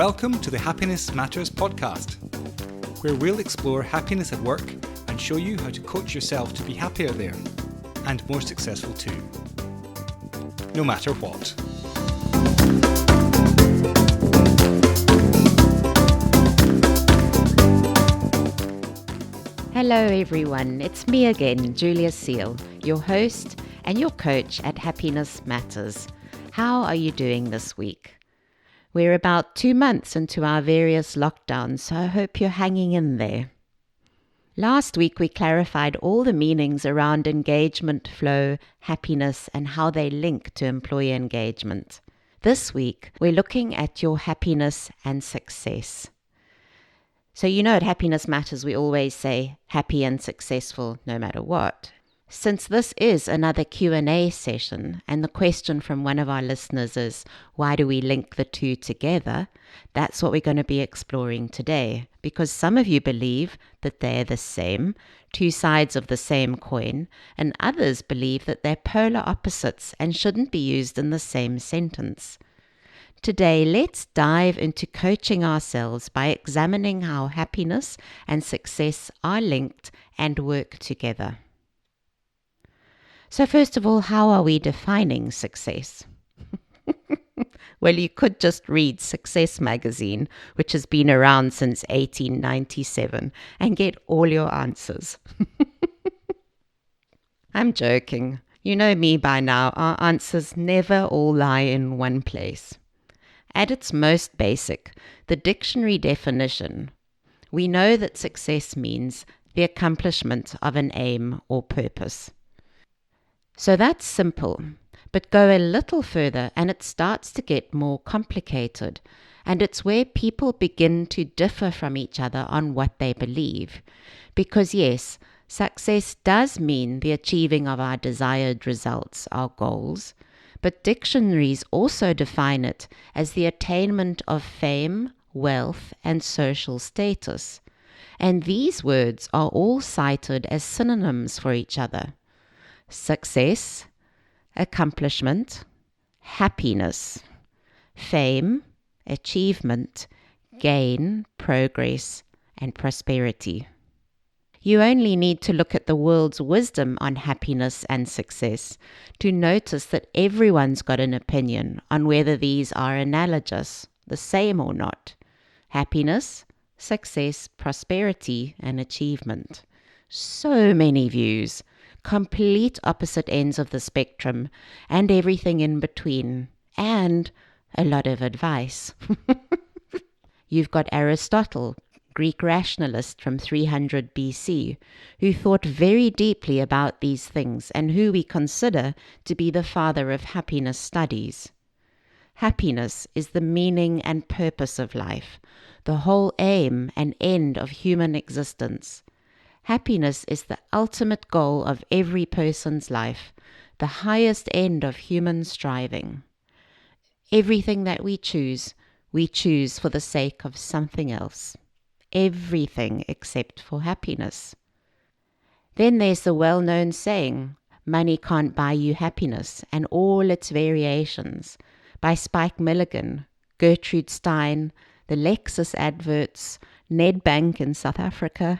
Welcome to the Happiness Matters podcast, where we'll explore happiness at work and show you how to coach yourself to be happier there and more successful too, no matter what. Hello everyone, it's me again, Julia Seal, your host and your coach at Happiness Matters. How are you doing this week? We're about 2 months into our various lockdowns, so I hope you're hanging in there. Last week we clarified all the meanings around engagement, flow, happiness, and how they link to employee engagement. This week we're looking at your happiness and success. So at Happiness Matters we always say happy and successful no matter what. Since this is another Q&A session, and the question from one of our listeners is, why do we link the two together? That's what we're going to be exploring today, because some of you believe that they're the same, two sides of the same coin, and others believe that they're polar opposites and shouldn't be used in the same sentence. Today, let's dive into coaching ourselves by examining how happiness and success are linked and work together. So first of all, how are we defining success? Well, you could just read Success magazine, which has been around since 1897, and get all your answers. I'm joking. You know me by now, our answers never all lie in one place. At its most basic, the dictionary definition, we know that success means the accomplishment of an aim or purpose. So that's simple, but go a little further and it starts to get more complicated, and it's where people begin to differ from each other on what they believe. Because yes, success does mean the achieving of our desired results, our goals, but dictionaries also define it as the attainment of fame, wealth, and social status. And these words are all cited as synonyms for each other. Success, accomplishment, happiness, fame, achievement, gain, progress, and prosperity. You only need to look at the world's wisdom on happiness and success to notice that everyone's got an opinion on whether these are analogous, the same or not. Happiness, success, prosperity, and achievement. So many views. Complete opposite ends of the spectrum, and everything in between, and a lot of advice. You've got Aristotle, Greek rationalist from 300 BC, who thought very deeply about these things and who we consider to be the father of happiness studies. Happiness is the meaning and purpose of life, the whole aim and end of human existence. Happiness is the ultimate goal of every person's life, the highest end of human striving. Everything that we choose for the sake of something else. Everything except for happiness. Then there's the well-known saying, money can't buy you happiness, and all its variations, by Spike Milligan, Gertrude Stein, the Lexus adverts, Nedbank in South Africa.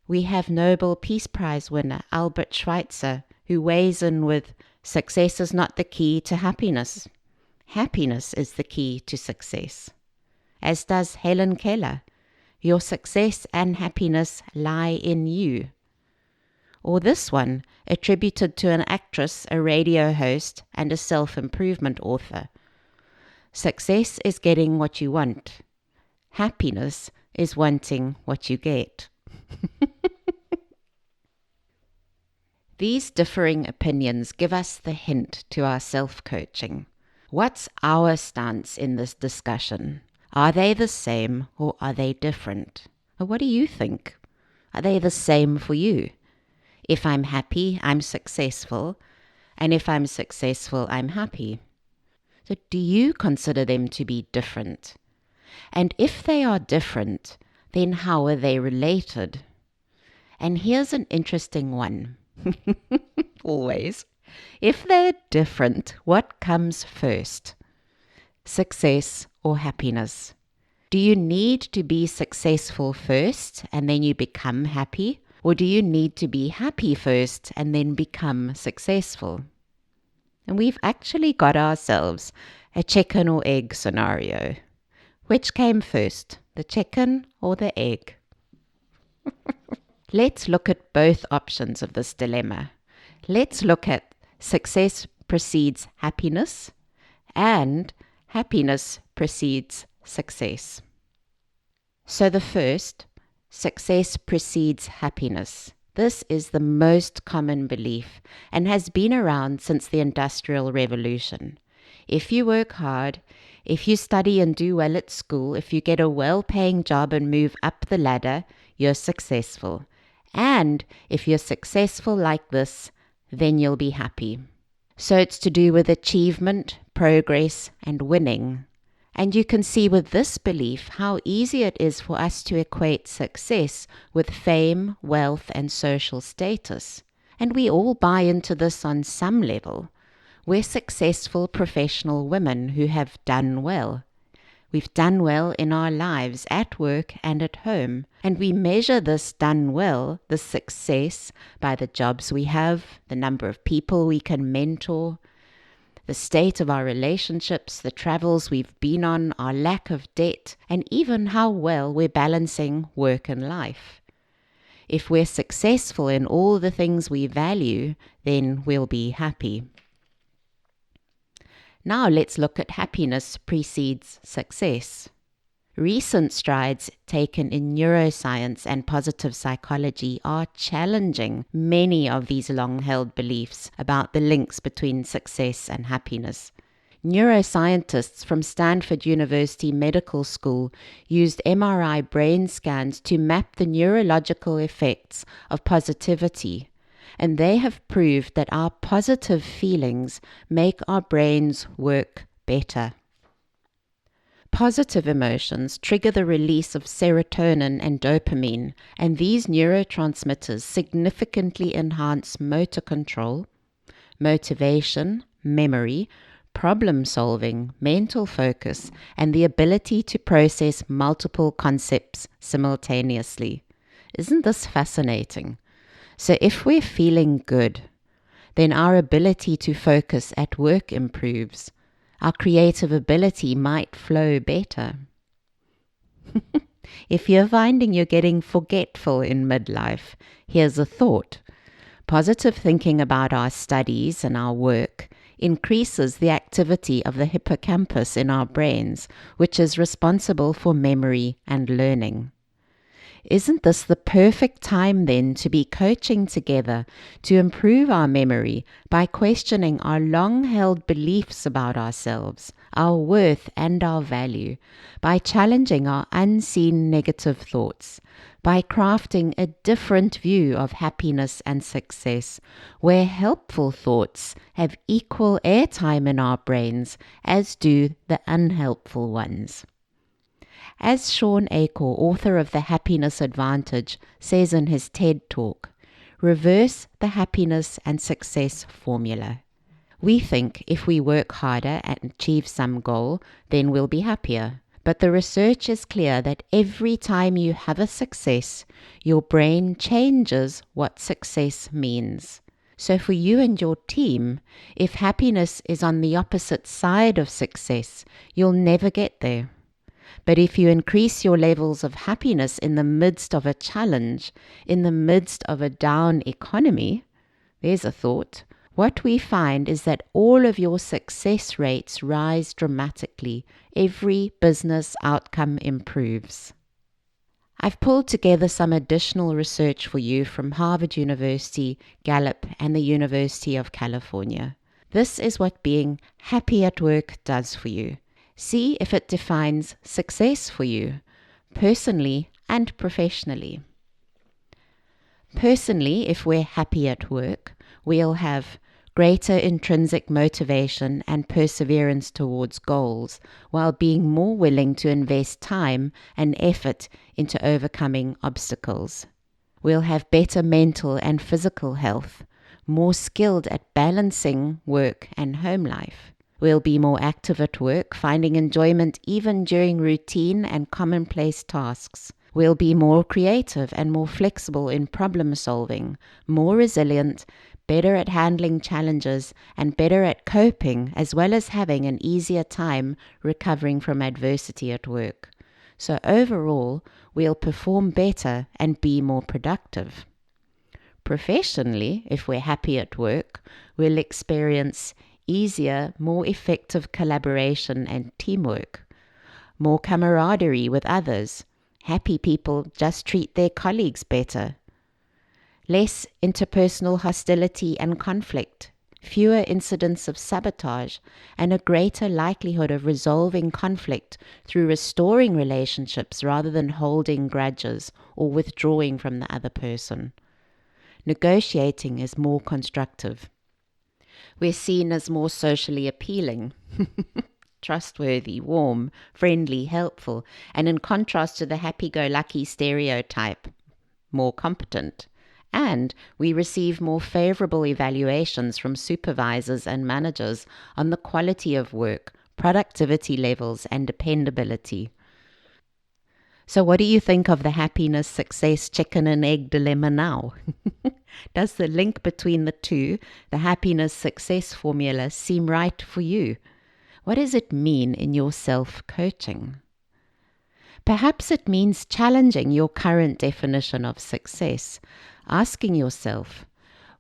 We have Nobel Peace Prize winner Albert Schweitzer, who weighs in with, success is not the key to happiness. Happiness is the key to success. As does Helen Keller, your success and happiness lie in you. Or this one, attributed to an actress, a radio host, and a self-improvement author. Success is getting what you want. Happiness is wanting what you get. These differing opinions give us the hint to our self-coaching. What's our stance in this discussion? Are they the same or are they different? Or what do you think? Are they the same for you? If I'm happy, I'm successful, and if I'm successful, I'm happy. So do you consider them to be different? And if they are different, then how are they related? And here's an interesting one. Always. If they're different, what comes first? Success or happiness? Do you need to be successful first and then you become happy? Or do you need to be happy first and then become successful? And we've actually got ourselves a chicken or egg scenario. Which came first, the chicken or the egg? Let's look at both options of this dilemma. Let's look at success precedes happiness and happiness precedes success. So the first, success precedes happiness. This is the most common belief and has been around since the Industrial Revolution. If you work hard, if you study and do well at school, if you get a well-paying job and move up the ladder, you're successful. And if you're successful like this, then you'll be happy. So it's to do with achievement, progress, and winning. And you can see with this belief how easy it is for us to equate success with fame, wealth, and social status. And we all buy into this on some level. We're successful professional women who have done well. We've done well in our lives, at work and at home. And we measure this done well, the success, by the jobs we have, the number of people we can mentor, the state of our relationships, the travels we've been on, our lack of debt, and even how well we're balancing work and life. If we're successful in all the things we value, then we'll be happy. Now let's look at happiness precedes success. Recent strides taken in neuroscience and positive psychology are challenging many of these long-held beliefs about the links between success and happiness. Neuroscientists from Stanford University Medical School used MRI brain scans to map the neurological effects of positivity, and they have proved that our positive feelings make our brains work better. Positive emotions trigger the release of serotonin and dopamine, and these neurotransmitters significantly enhance motor control, motivation, memory, problem solving, mental focus, and the ability to process multiple concepts simultaneously. Isn't this fascinating? So if we're feeling good, then our ability to focus at work improves. Our creative ability might flow better. If you're finding you're getting forgetful in midlife, here's a thought. Positive thinking about our studies and our work increases the activity of the hippocampus in our brains, which is responsible for memory and learning. Isn't this the perfect time then to be coaching together to improve our memory by questioning our long-held beliefs about ourselves, our worth and our value, by challenging our unseen negative thoughts, by crafting a different view of happiness and success, where helpful thoughts have equal airtime in our brains as do the unhelpful ones? As Sean Achor, author of The Happiness Advantage, says in his TED Talk, reverse the happiness and success formula. We think if we work harder and achieve some goal, then we'll be happier. But the research is clear that every time you have a success, your brain changes what success means. So for you and your team, if happiness is on the opposite side of success, you'll never get there. But if you increase your levels of happiness in the midst of a challenge, in the midst of a down economy, there's a thought, what we find is that all of your success rates rise dramatically. Every business outcome improves. I've pulled together some additional research for you from Harvard University, Gallup, and the University of California. This is what being happy at work does for you. See if it defines success for you, personally and professionally. Personally, if we're happy at work, we'll have greater intrinsic motivation and perseverance towards goals, while being more willing to invest time and effort into overcoming obstacles. We'll have better mental and physical health, more skilled at balancing work and home life. We'll be more active at work, finding enjoyment even during routine and commonplace tasks. We'll be more creative and more flexible in problem solving, more resilient, better at handling challenges, and better at coping, as well as having an easier time recovering from adversity at work. So overall, we'll perform better and be more productive. Professionally, if we're happy at work, we'll experience easier, more effective collaboration and teamwork, more camaraderie with others. Happy people just treat their colleagues better. Less interpersonal hostility and conflict, fewer incidents of sabotage, and a greater likelihood of resolving conflict through restoring relationships rather than holding grudges or withdrawing from the other person. Negotiating is more constructive. We're seen as more socially appealing, trustworthy, warm, friendly, helpful, and in contrast to the happy-go-lucky stereotype, more competent. And we receive more favorable evaluations from supervisors and managers on the quality of work, productivity levels, and dependability. So what do you think of the happiness, success, chicken and egg dilemma now? Does the link between the two, the happiness, success formula, seem right for you? What does it mean in your self-coaching? Perhaps it means challenging your current definition of success, asking yourself,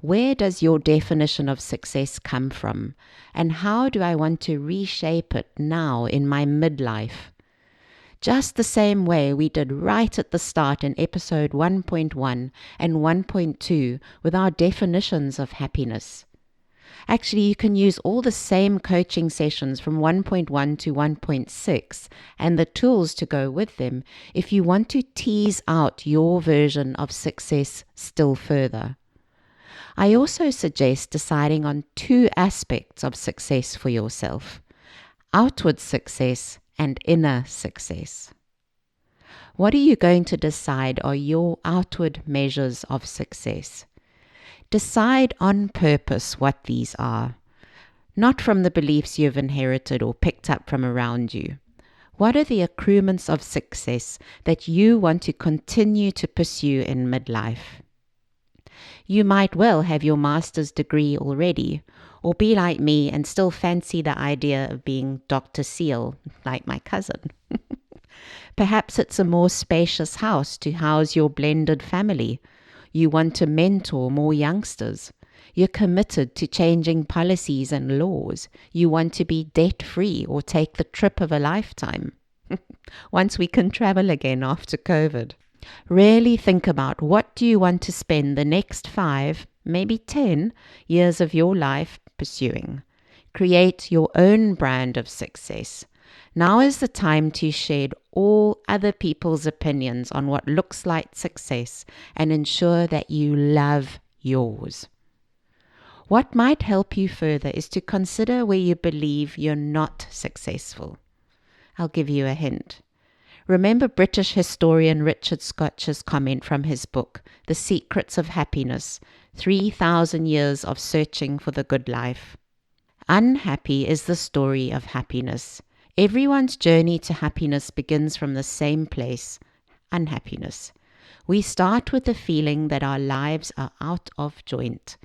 where does your definition of success come from, and how do I want to reshape it now in my midlife? Just the same way we did right at the start in episode 1.1 and 1.2 with our definitions of happiness. Actually, you can use all the same coaching sessions from 1.1 to 1.6 and the tools to go with them if you want to tease out your version of success still further. I also suggest deciding on two aspects of success for yourself: outward success and inner success. What are you going to decide are your outward measures of success? Decide on purpose what these are, not from the beliefs you've inherited or picked up from around you. What are the accruements of success that you want to continue to pursue in midlife? You might well have your master's degree already, or be like me and still fancy the idea of being Dr. Seal, like my cousin. Perhaps it's a more spacious house to house your blended family. You want to mentor more youngsters. You're committed to changing policies and laws. You want to be debt-free or take the trip of a lifetime. Once we can travel again after COVID. Really think about what do you want to spend the next 5, maybe 10 years of your life pursuing. Create your own brand of success. Now is the time to shed all other people's opinions on what looks like success and ensure that you love yours. What might help you further is to consider where you believe you're not successful. I'll give you a hint. Remember British historian Richard Scotch's comment from his book, The Secrets of Happiness, 3,000 Years of Searching for the Good Life. Unhappy is the story of happiness. Everyone's journey to happiness begins from the same place, unhappiness. We start with the feeling that our lives are out of joint.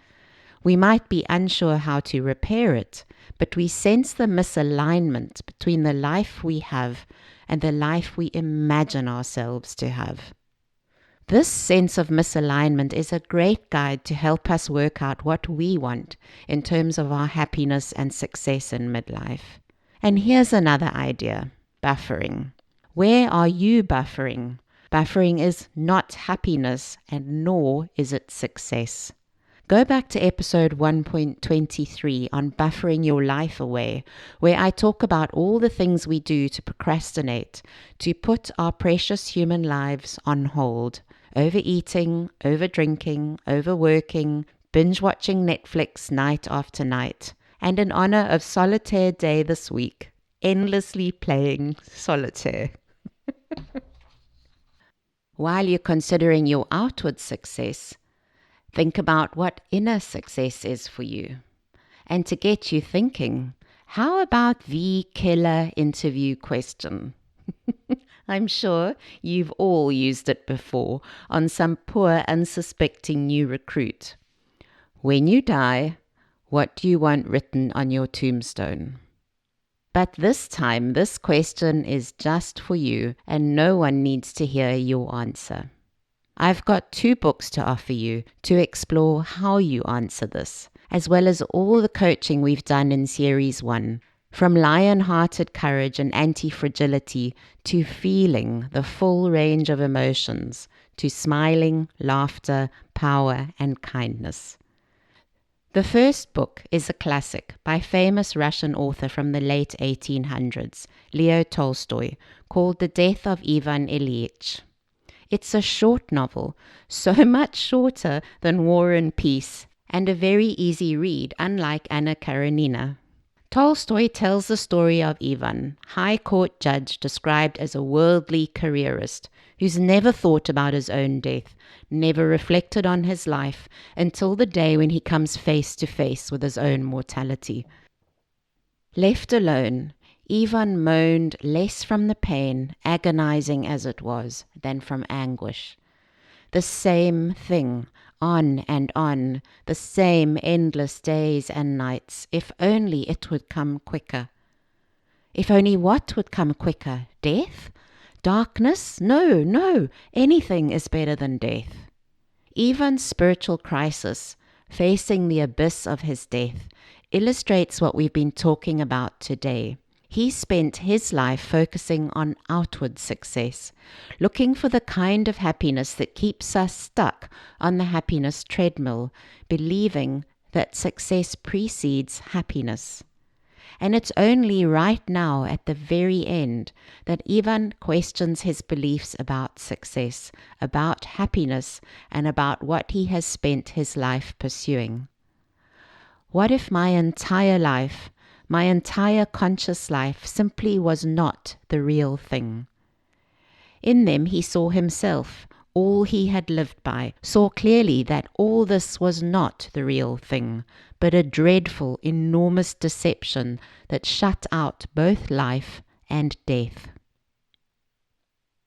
We might be unsure how to repair it, but we sense the misalignment between the life we have and the life we imagine ourselves to have. This sense of misalignment is a great guide to help us work out what we want in terms of our happiness and success in midlife. And here's another idea: buffering. Where are you buffering? Buffering is not happiness, and nor is it success. Go back to episode 1.23 on buffering your life away, where I talk about all the things we do to procrastinate, to put our precious human lives on hold. Overeating, overdrinking, overworking, binge-watching Netflix night after night. And in honor of Solitaire Day this week, endlessly playing solitaire. While you're considering your outward success, think about what inner success is for you. And to get you thinking, How about the killer interview question? I'm sure you've all used it before on some poor, unsuspecting new recruit. When you die, what do you want written on your tombstone? But this time, this question is just for you, and no one needs to hear your answer. I've got 2 books to offer you to explore how you answer this, as well as all the coaching we've done in Series 1, from lion-hearted courage and anti-fragility to feeling the full range of emotions, to smiling, laughter, power, and kindness. The first book is a classic by famous Russian author from the late 1800s, Leo Tolstoy, called The Death of Ivan Ilyich. It's a short novel, so much shorter than War and Peace, and a very easy read, unlike Anna Karenina. Tolstoy tells the story of Ivan, high court judge described as a worldly careerist, who's never thought about his own death, never reflected on his life, until the day when he comes face to face with his own mortality. Left alone, Ivan moaned less from the pain, agonizing as it was, than from anguish. The same thing, on and on, the same endless days and nights, if only it would come quicker. If only what would come quicker? Death? Darkness? No, anything is better than death. Ivan's spiritual crisis, facing the abyss of his death, illustrates what we've been talking about today. He spent his life focusing on outward success, looking for the kind of happiness that keeps us stuck on the happiness treadmill, believing that success precedes happiness. And it's only right now, at the very end, that Ivan questions his beliefs about success, about happiness, and about what he has spent his life pursuing. What if my entire life, my entire conscious life, simply was not the real thing? In them he saw himself, all he had lived by, saw clearly that all this was not the real thing, but a dreadful, enormous deception that shut out both life and death.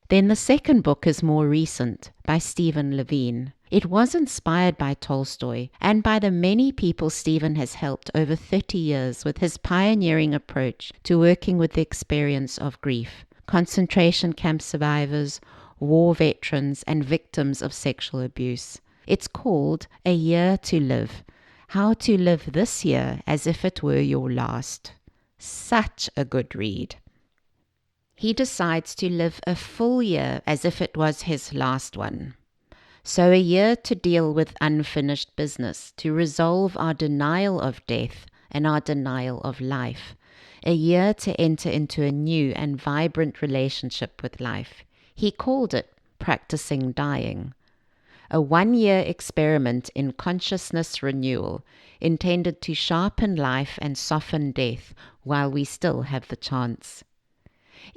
Then the second book is more recent, by Stephen Levine. It was inspired by Tolstoy and by the many people Stephen has helped over 30 years with his pioneering approach to working with the experience of grief, concentration camp survivors, war veterans, and victims of sexual abuse. It's called A Year to Live, How to Live This Year as If It Were Your Last. Such a good read. He decides to live a full year as if it was his last one. So a year to deal with unfinished business, to resolve our denial of death and our denial of life. A year to enter into a new and vibrant relationship with life. He called it practicing dying. A 1-year experiment in consciousness renewal intended to sharpen life and soften death while we still have the chance.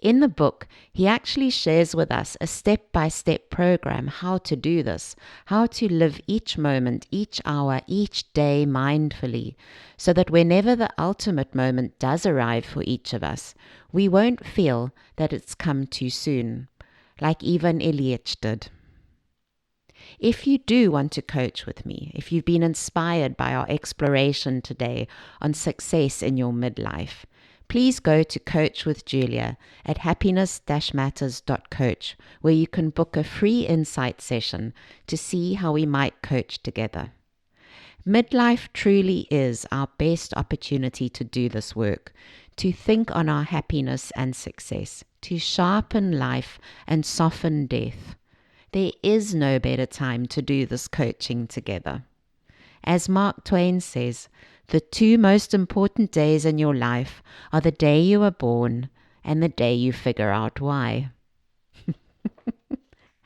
In the book, he actually shares with us a step-by-step program how to do this, how to live each moment, each hour, each day mindfully, so that whenever the ultimate moment does arrive for each of us, we won't feel that it's come too soon, like Ivan Ilyich did. If you do want to coach with me, if you've been inspired by our exploration today on success in your midlife, please go to Coach with Julia at Happiness-Matters.coach, where you can book a free insight session to see how we might coach together. Midlife truly is our best opportunity to do this work, to think on our happiness and success, to sharpen life and soften death. There is no better time to do this coaching together. As Mark Twain says, the 2 most important days in your life are the day you were born and the day you figure out why.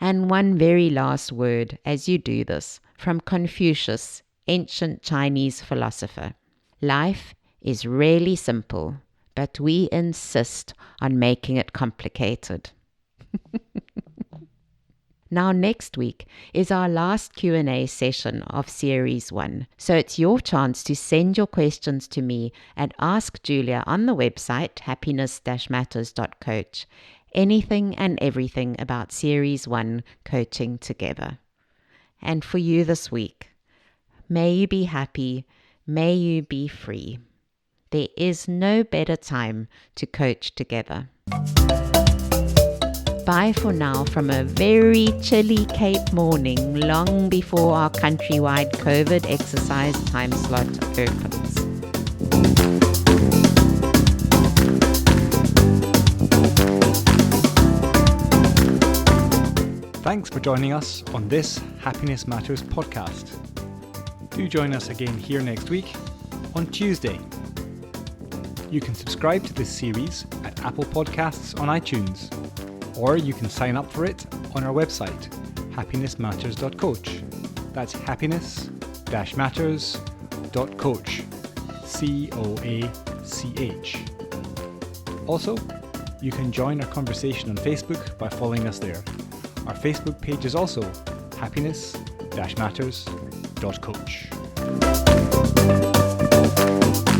And one very last word as you do this, from Confucius, ancient Chinese philosopher. Life is really simple, but we insist on making it complicated. Now next week is our last Q&A session of Series 1. So it's your chance to send your questions to me and ask Julia on the website Happiness-Matters.coach anything and everything about Series 1 coaching together. And for you this week, may you be happy, may you be free. There is no better time to coach together. Bye for now from a very chilly Cape morning, long before our countrywide COVID exercise time slot opens. Thanks for joining us on this Happiness Matters podcast. Do join us again here next week on Tuesday. You can subscribe to this series at Apple Podcasts on iTunes, or you can sign up for it on our website, Happiness-Matters.coach. That's Happiness-Matters.coach. COACH. Also, you can join our conversation on Facebook by following us there. Our Facebook page is also Happiness-Matters.coach.